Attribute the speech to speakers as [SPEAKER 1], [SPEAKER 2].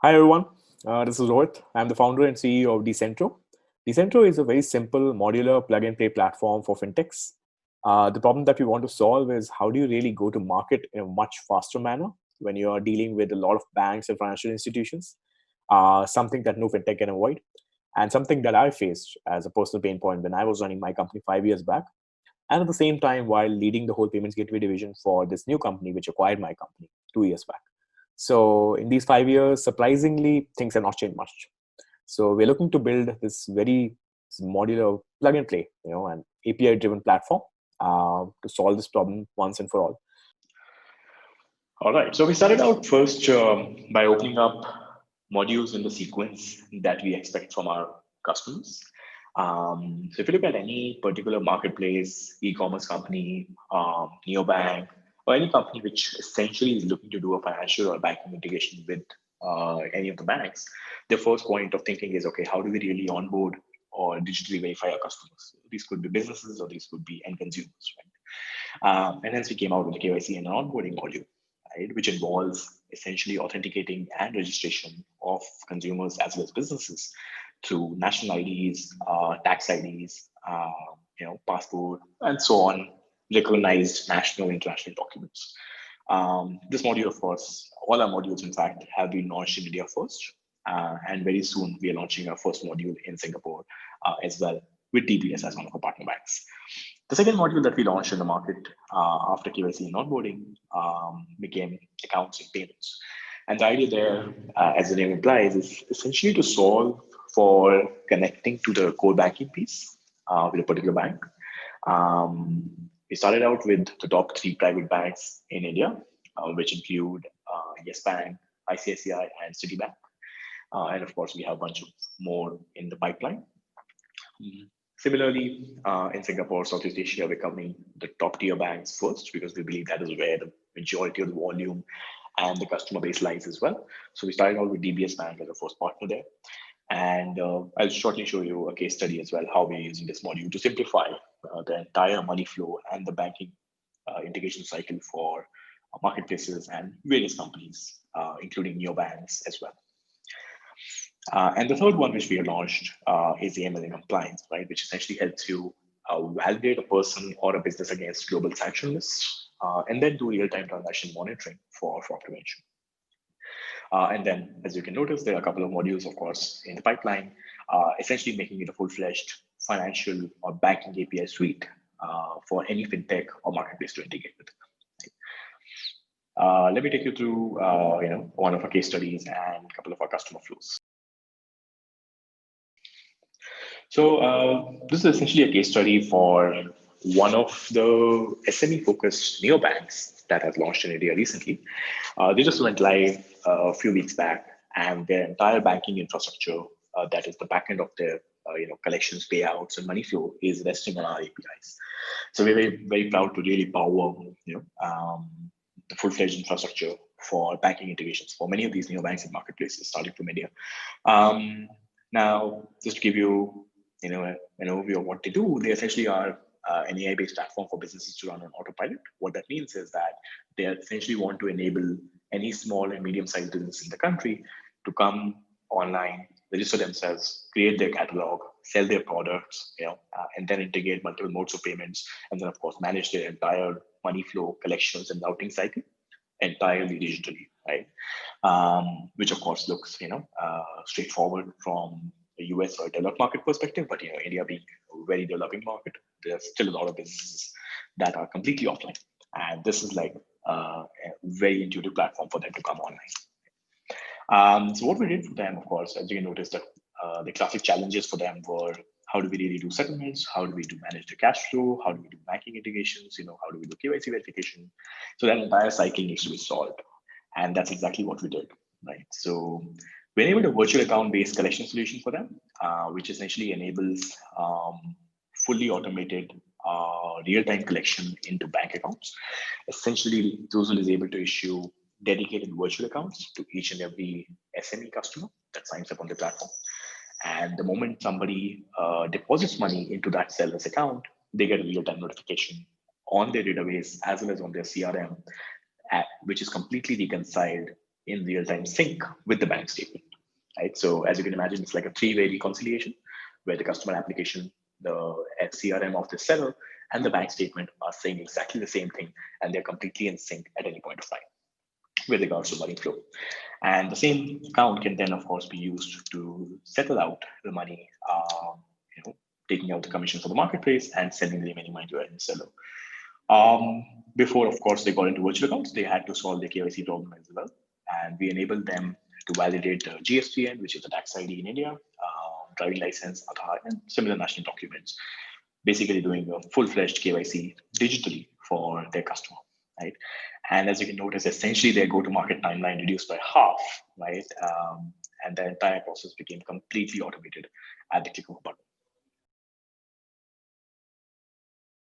[SPEAKER 1] Hi everyone, this is Rohit. I'm the founder and CEO of Decentro. Decentro is a very simple modular plug and play platform for fintechs. The problem that we want to solve is how do you really go to market in a much faster manner when you are dealing with a lot of banks and financial institutions, something that no fintech can avoid, and something that I faced as a personal pain point when I was running my company 5 years back. And at the same time, while leading the whole payments gateway division for this new company, which acquired my company 2 years back. So in these 5 years, surprisingly, things have not changed much. So we're looking to build this very modular plug and play, an API driven platform to solve this problem once and for all.
[SPEAKER 2] All right. So we started out first by opening up modules in the sequence that we expect from our customers. So if you look at any particular marketplace, e-commerce company, neobank, or any company which essentially is looking to do a financial or banking integration with any of the banks, their first point of thinking is, okay, how do we really onboard or digitally verify our customers? These could be businesses or these could be end consumers, right? And hence we came out with the KYC and an onboarding module, right, which involves essentially authenticating and registration of consumers as well as businesses through national IDs, tax IDs, passport, and so on, recognized national and international documents. This module, of course, all our modules, in fact, have been launched in India first. And very soon, we are launching our first module in Singapore as well, with DBS as one of our partner banks. The second module that we launched in the market after KYC and onboarding became accounts and payments. And the idea there, as the name implies, is essentially to solve for connecting to the core banking piece with a particular bank. We started out with the top three private banks in India, which include Yes Bank, ICICI, and Citibank. And of course, we have a bunch of more in the pipeline. Similarly, in Singapore, Southeast Asia, we're covering the top tier banks first because we believe that is where the majority of the volume and the customer base lies as well. So we started out with DBS Bank as a first partner there. And I'll shortly show you a case study as well, how we're using this module to simplify the entire money flow and the banking integration cycle for marketplaces and various companies, including neobanks as well. And the third one, which we have launched, is the ML compliance, right, which essentially helps you validate a person or a business against global sanction lists, and then do real-time transaction monitoring for fraud prevention. And then, as you can notice, there are a couple of modules, of course, in the pipeline, essentially making it a full-fledged financial or banking API suite for any fintech or marketplace to integrate with. Let me take you through, one of our case studies and a couple of our customer flows. So this is essentially a case study for one of the SME-focused neobanks that has launched in India recently. They just went live a few weeks back, and their entire banking infrastructure, that is the backend of their collections, payouts, and money flow, is resting on our APIs. So we're very, very proud to really power the full-fledged infrastructure for banking integrations for many of these neobanks and marketplaces, starting from India. Now, just to give you an overview of what they do, they essentially are an AI-based platform for businesses to run on autopilot. What that means is that they essentially want to enable any small and medium-sized business in the country to come online, register themselves, create their catalog, sell their products, and then integrate multiple modes of payments, and then of course manage their entire money flow, collections, and routing cycle entirely digitally, right? Which of course looks straightforward from the US or developed market perspective, but India being a very developing market, there's still a lot of businesses that are completely offline, and this is like a very intuitive platform for them to come online. So what we did for them, of course, as you noticed, that the classic challenges for them were: how do we really do settlements? How do we manage the cash flow? How do we do banking integrations? How do we do KYC verification? So that entire cycle needs to be solved, and that's exactly what we did, right? So we enabled a virtual account-based collection solution for them, which essentially enables fully automated real-time collection into bank accounts. Essentially, Zoozle is able to issue dedicated virtual accounts to each and every SME customer that signs up on the platform. And the moment somebody deposits money into that seller's account, they get a real-time notification on their database as well as on their CRM, which is completely reconciled in real-time sync with the bank statement, right? So as you can imagine, it's like a three-way reconciliation where the customer application, the CRM of the seller, and the bank statement are saying exactly the same thing, and they're completely in sync at any point of time with regards to money flow. And the same account can then, of course, be used to settle out the money, taking out the commission for the marketplace and sending the remaining money to the end seller. Before, of course, they got into virtual accounts, they had to solve the KYC problem as well. And we enabled them to validate GSTN, which is the tax ID in India, driving license, Aadhaar, and similar national documents, basically doing a full-fledged KYC digitally for their customer, right? And as you can notice, essentially their go-to-market timeline reduced by half, right? And the entire process became completely automated at the click of a button.